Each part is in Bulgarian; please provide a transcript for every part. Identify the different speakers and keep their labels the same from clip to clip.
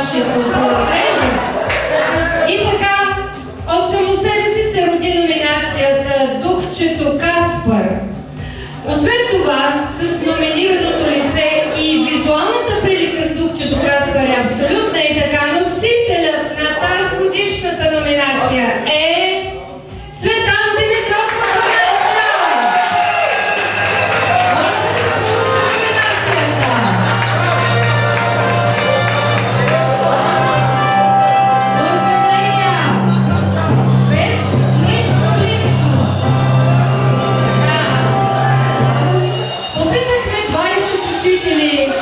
Speaker 1: вашето полезрение. И така, от само себе си се роди номинацията Духчето Каспар. Освен това, с номинираното лице и визуалната прилика с Духчето Каспар е абсолютна и така, носителят на тази годишната номинация е Цветан Димитров.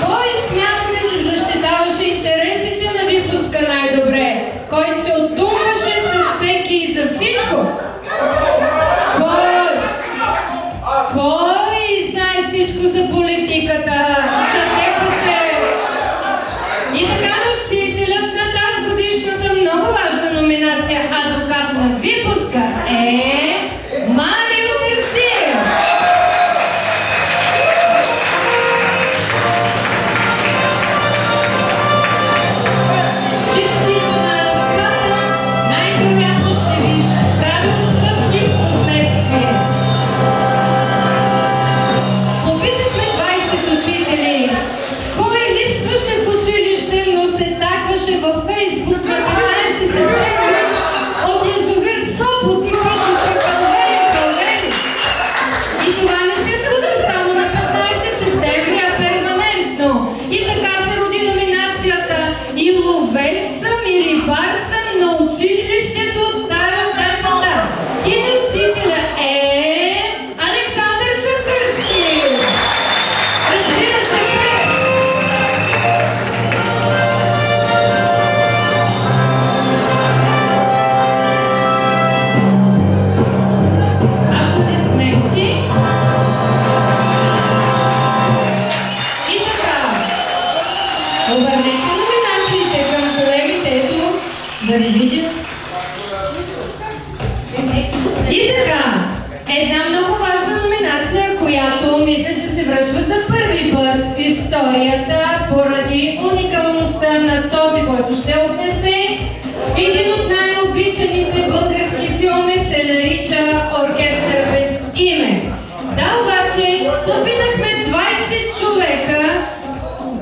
Speaker 1: Кой смятате, че защитаваше интересите на випуска най-добре? Кой се отдумваше с всеки и за всичко? Кой знае всичко за политиката? Съдека се! И така, носителят на тази годишната много важна номинация адвокат на випуска е Марио Терзиев! Във Фейсбук на 15 септември от язовир Сопот и пишеше Калвери. И това не се случи само на 15 септември, а перманентно. И така се роди номинацията И ловец съм, и рибар съм на училището Тара-Тара. И носителя е Александър Чакърски. Разбира се, обърнете номинациите към колегите, ето, да ви видят. И така, една много важна номинация, която мисля, че се връчва за първи път в историята, поради уникалността на този, който ще отнесе. Един от най-обичаните български филми се нарича Оркестър без име. Да, обаче, попитахме 20 човека,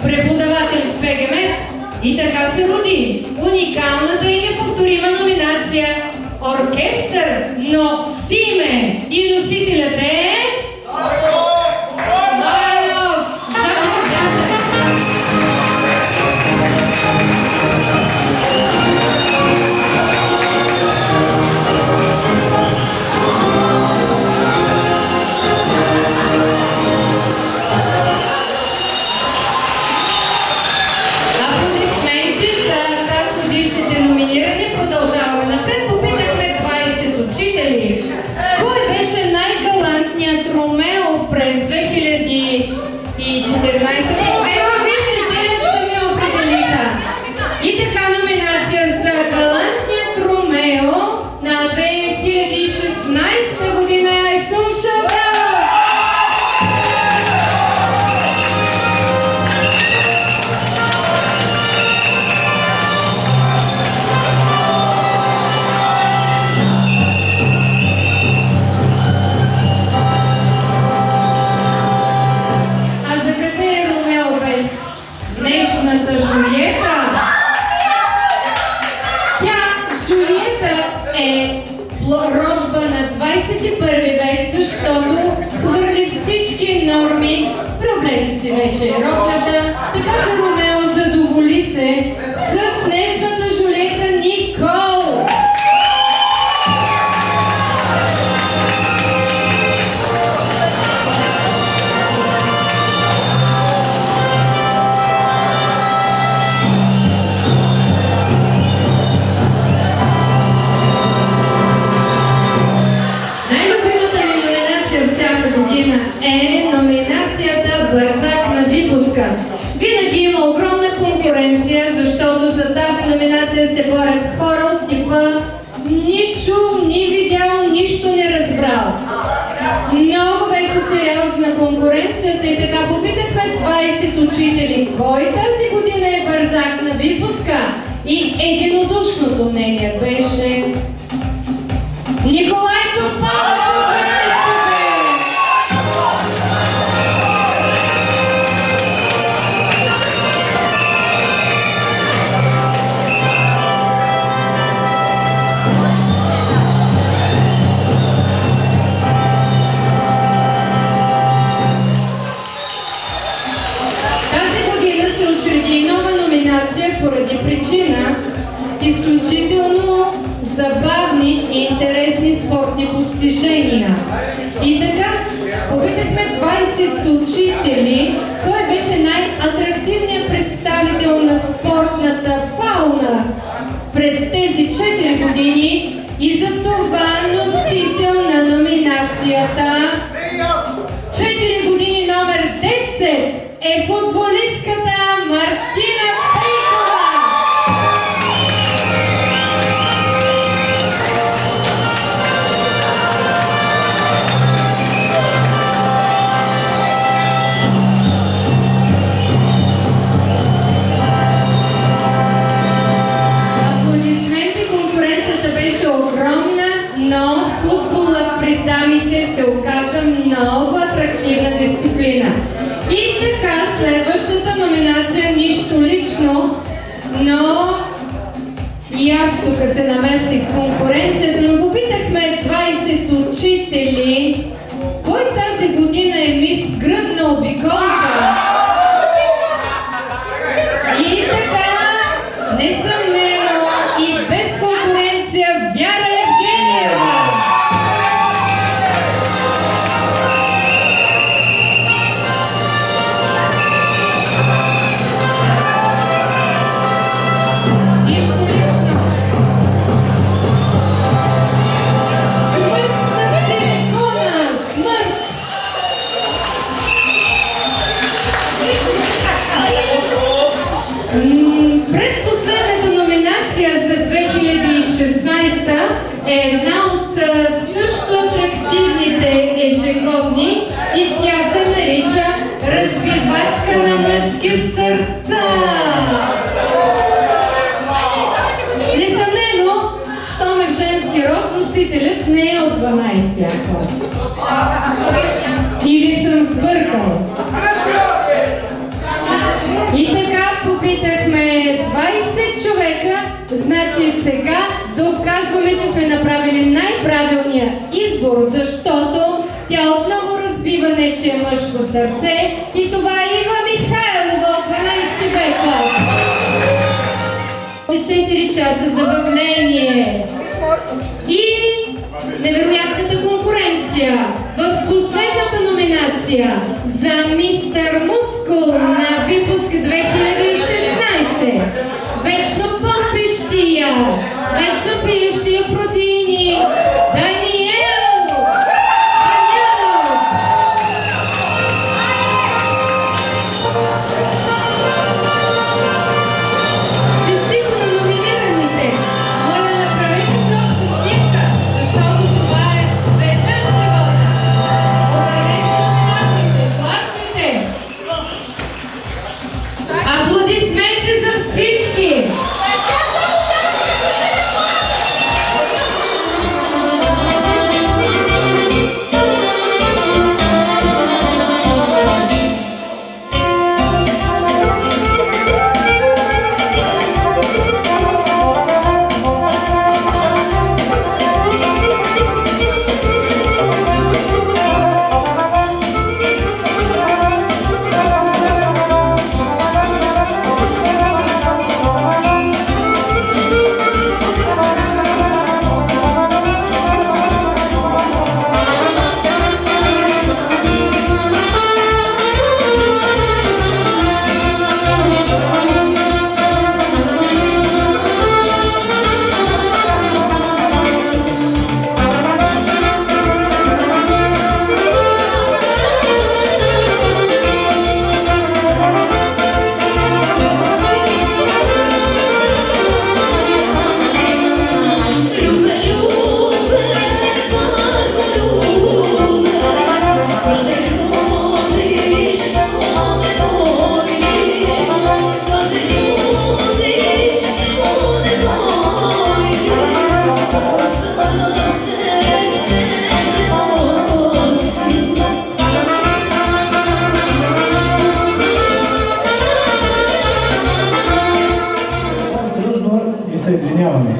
Speaker 1: преподаватели в ПГМ, и така се роди уникалната и неповторима номинация Оркестър, но с име, и носителят е Майнов. Заповядайте. Номинирани, продължаваме напред. Попитахме 20 учители. Кой беше най-галантният Ромео през 2014 година? Виждате, сами определиха. И така, номинация за галантният Ромео на 2016 година е Сумша. Днешната Жулиета. Жулиета е рожба на 21 век, защото хвърли всички норми, провлече си вече роклята, така че Ромео задоволи се с днешната Жулиета Никол. Е номинацията Бързак на випуска. Винаги има огромна конкуренция, защото за тази номинация се борят хора от типа ни чул, ни видял, нищо не разбрал. Много беше сериозна конкуренцията и така попитахме 20 учители, кой тази година е бързак на випуска? И единодушното мнение беше Николай Топалов! Поради причина изключително забавни и интересни спортни постижения. И така, попитахме 20 учители, кой беше най-атрактивният представител на спортната фауна през тези 4 години и за това носител на номинацията 4 години номер 10 е футболистката Мартина Пейкова. Аплодисменти, конкуренцията беше огромна, но футболът при дамите се оказа много атрактивна дисциплина. И така, следващата номинация, нищо лично, но и аз тук се намесих конкуренцията, но попитахме 20 учители, кой тази година е мис гръдна обиколка. И така, несъмнено и без конкуренция, Вяра Евгениева. Предпоследната номинация за 2016 е една от също атрактивните ежегодни и тя се нарича Разбивачка на мъжки сърца. Несъмнено, щом е в женски род, носителят не е от 12-тия клас. Или съм сбъркал. И така попитахме 20 човека, значи сега доказваме, че сме направили най-правилния избор, защото тя отново разбива нечие мъжко сърце и това е Ива Михайлова от 12 Б клас. 4 часа забавление и невероятната конкуренция в последната номинация за Мистер Мускул на випуск 2016. Вечно помпещия, вечно пиещия протеини, Даниел Дамянов. Честито на номинираните! Моля, направете се още снимка, защото това е веднъж живота. Обърнете номинациите, класните! Аплодисменти за всички!
Speaker 2: се извиняваме.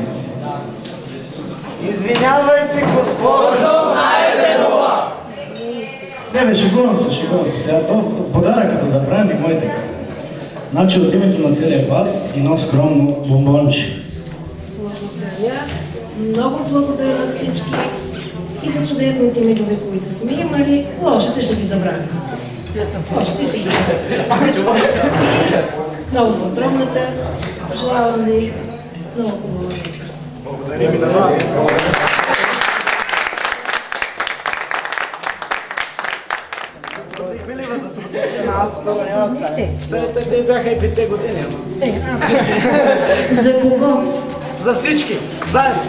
Speaker 3: Извинявайте, госпожо Найденова!
Speaker 2: Не бе, шегувам се сега. То подаръкът да забравим и моите. Значи от името на целия клас едно скромно бомбонче.
Speaker 4: Благодаря. Много благодаря на всички и за чудесните мигове, които сме имали. Лошите ще ги забравим. Лошите ще ги забравим. Много съм тромната. Пожелавам ви много хубава вечер.
Speaker 3: Благодаря ви за вас. Те бяха и 5 години.
Speaker 4: За кого?
Speaker 3: За всички, заедно.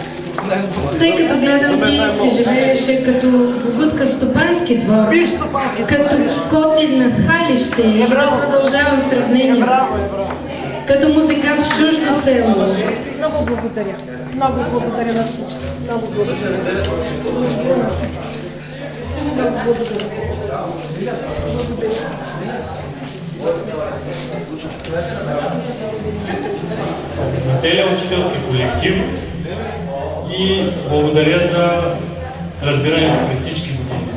Speaker 1: Тъй като гледам, ти си живееше като гугутка в стопански двор,
Speaker 3: Биш стопански двор.
Speaker 1: като котин на халище и да продължавам сравнение.
Speaker 3: Браво.
Speaker 4: Като музикант в чуждо село. Много благодаря. Много благодаря на всички. Много благодаря. Благодаря на всички. Много благодаря.
Speaker 5: За целия учителски колектив и благодаря за разбирането през всички години.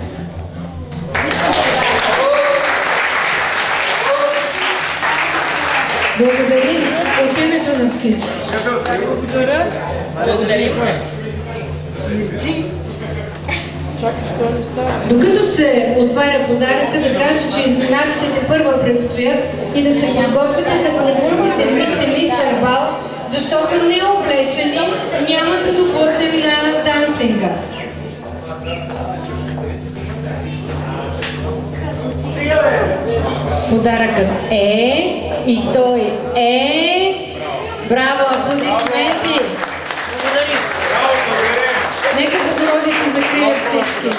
Speaker 1: Благодарим от името на всички.
Speaker 4: Благодаря.
Speaker 1: Благодарим. Докато се отваря подаръка, да кажа, че изненадите те първа предстоят и да се подготвите за конкурсите Мис и Мистер Бал, защото необлечени няма да допуснем на дансинга. Подаръкът е и той е... Браво, аплодисменти! Нека Богородица закрие всички.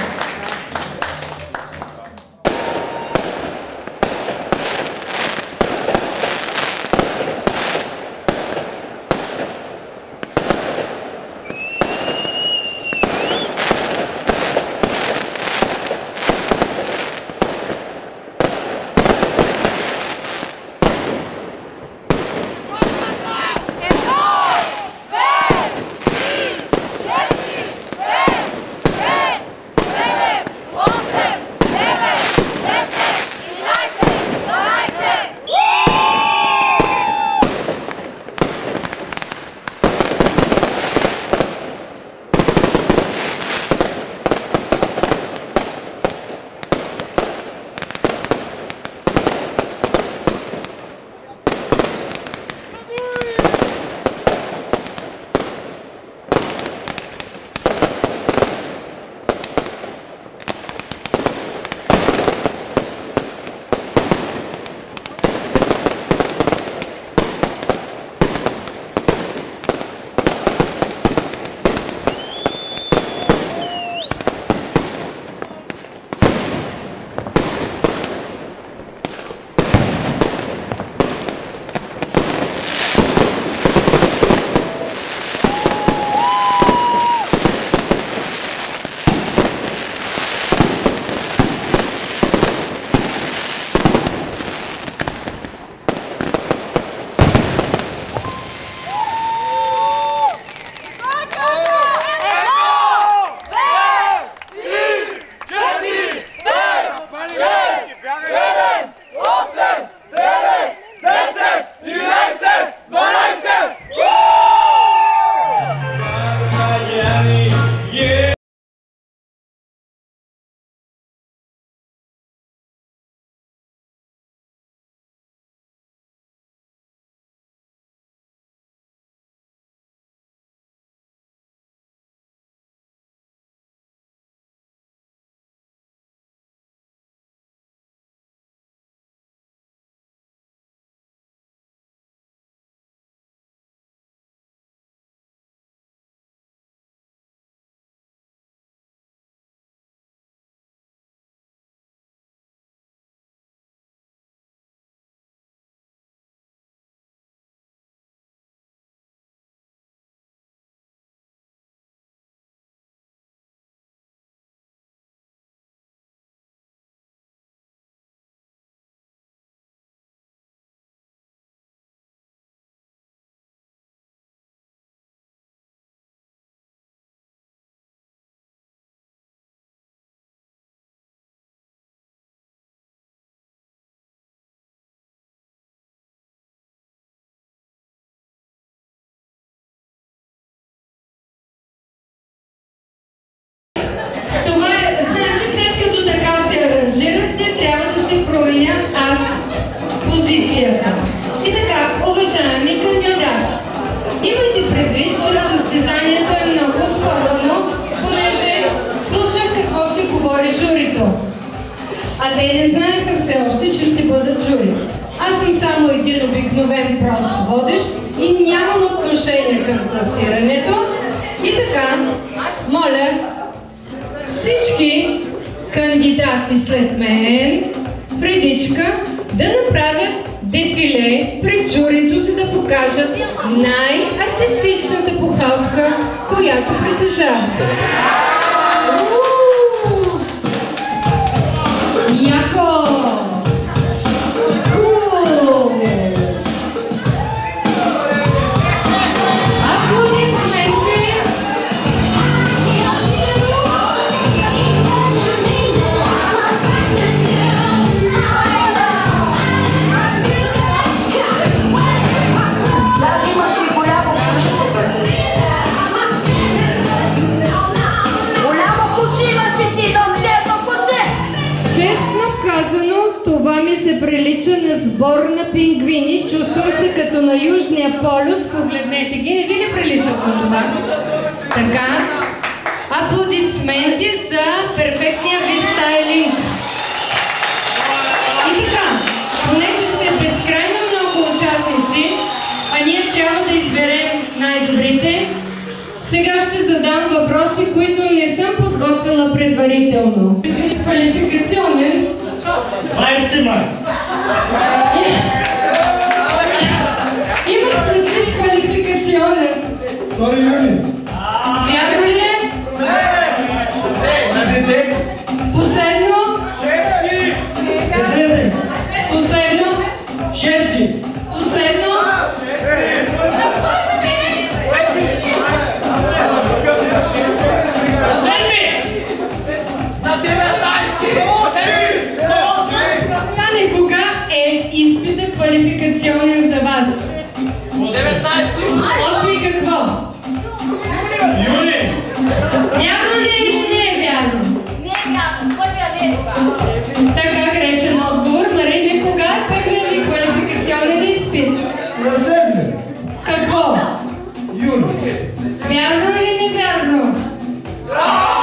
Speaker 3: Девет, 10, 11, 12!
Speaker 1: те не знаеха все още, че ще бъдат жури. Аз съм само един обикновен прост водещ и нямам отношение към класирането. И така, моля всички кандидати след мен, предичка, да направят дефиле пред журито, за да покажат най-артистичната похалка, която притежават. Яко! Това ми се прилича на сбор на пингвини. Чувствам се като на Южния полюс. Погледнете ги. Не ви ли приличат на това? Така. Аплодисменти за перфектния ви стайлинг. И така, понеже сте безкрайно много участници, а ние трябва да изберем най-добрите, сега ще задам въпроси, които не съм подготвила предварително. Квалификационен.
Speaker 2: 20 май!
Speaker 1: Имам предвид квалификационен.
Speaker 2: 2 юни!
Speaker 1: Вярно ли е? Последно? Последно? Последно? Кога е изпитът квалификационен за вас? 8 какво?
Speaker 2: Юни!
Speaker 1: Вярно ли е или не е вярно?
Speaker 6: Не е вярно, първия не е това.
Speaker 1: Така, грешен отговор. Марина, кога е първият ви квалификационен изпит?
Speaker 2: На 7.
Speaker 1: Какво?
Speaker 2: Юни!
Speaker 1: Вярно или не вярно? Браво!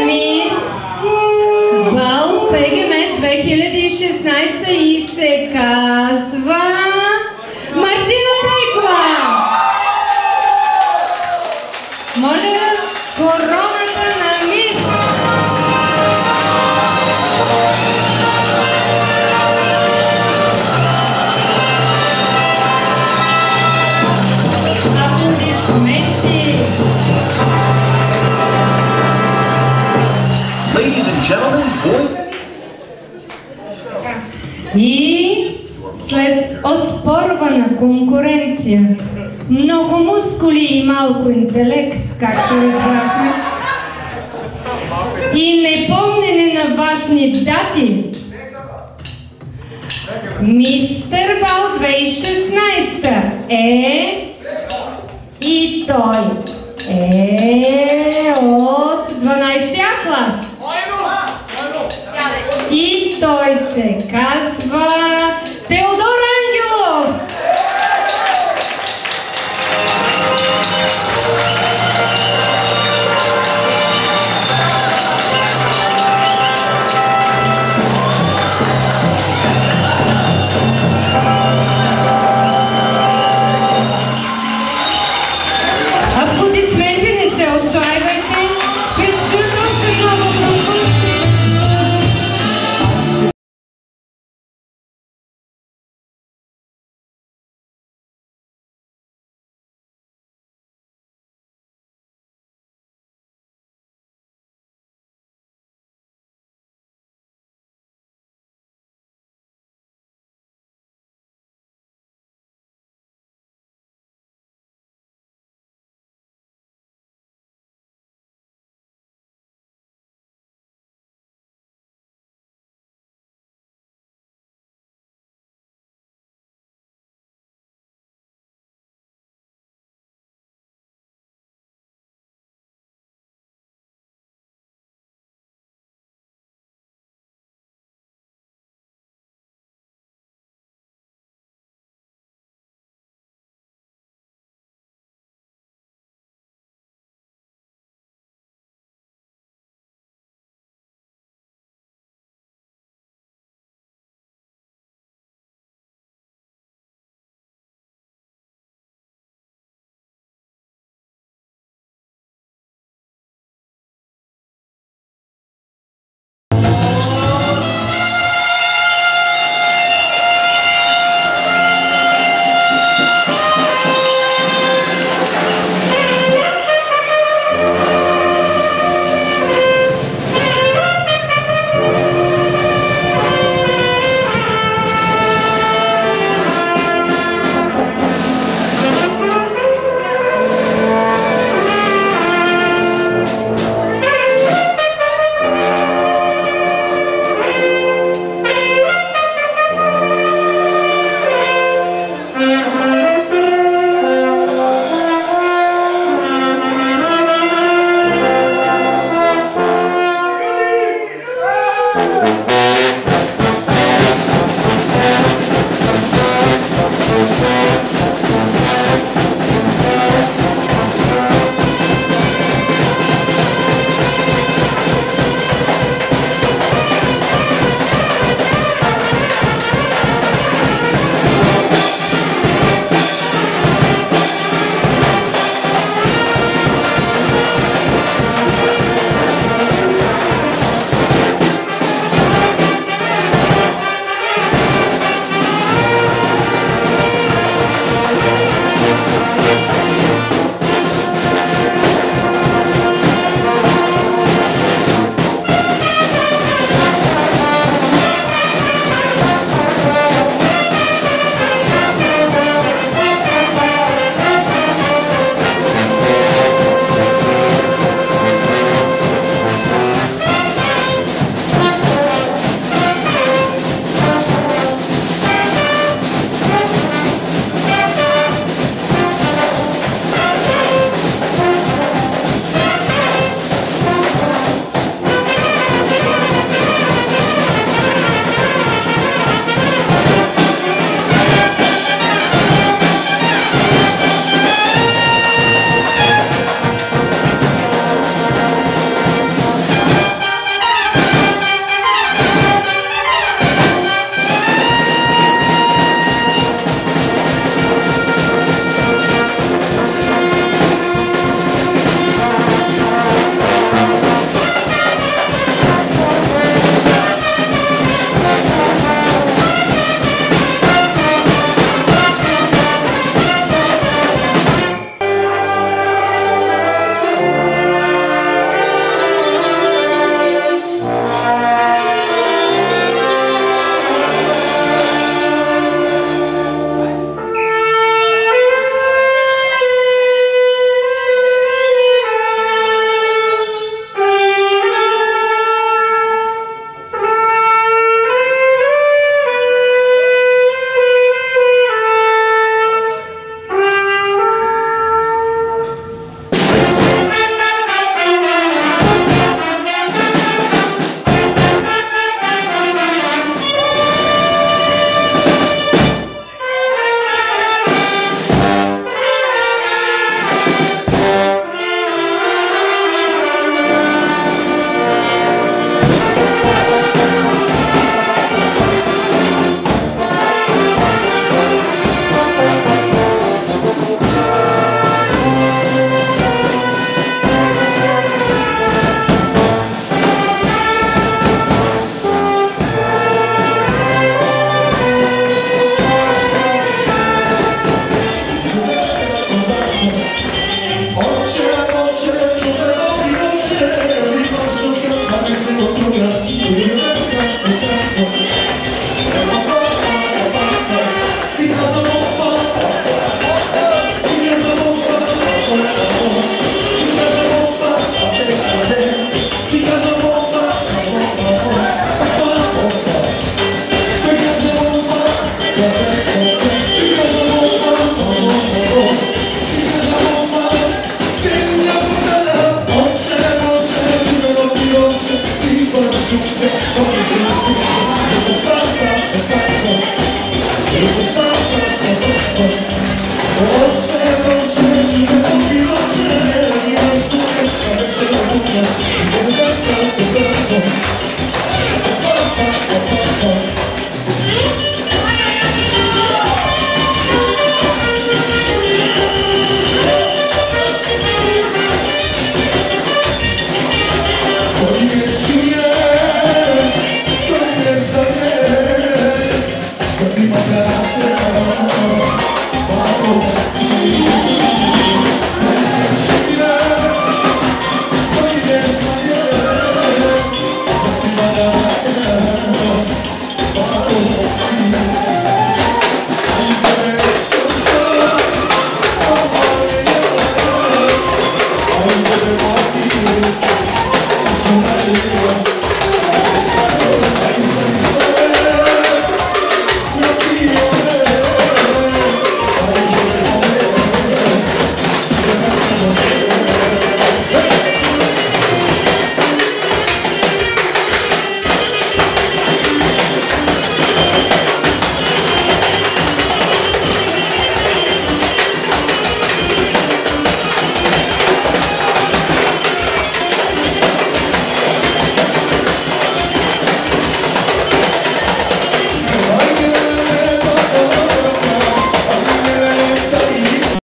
Speaker 1: Мис Бал ПГМ 2016 и се казва Мартина Пейкова. Моля, короната на мис. Аплодисменти.
Speaker 7: Ladies and gentlemen, boys.
Speaker 1: И след оспорвана конкуренция, много мускули и малко интелект, както разбрахме, и непомнене на важни дати, Мистер Бал 2016 е и той е от 12-я клас. И той се казва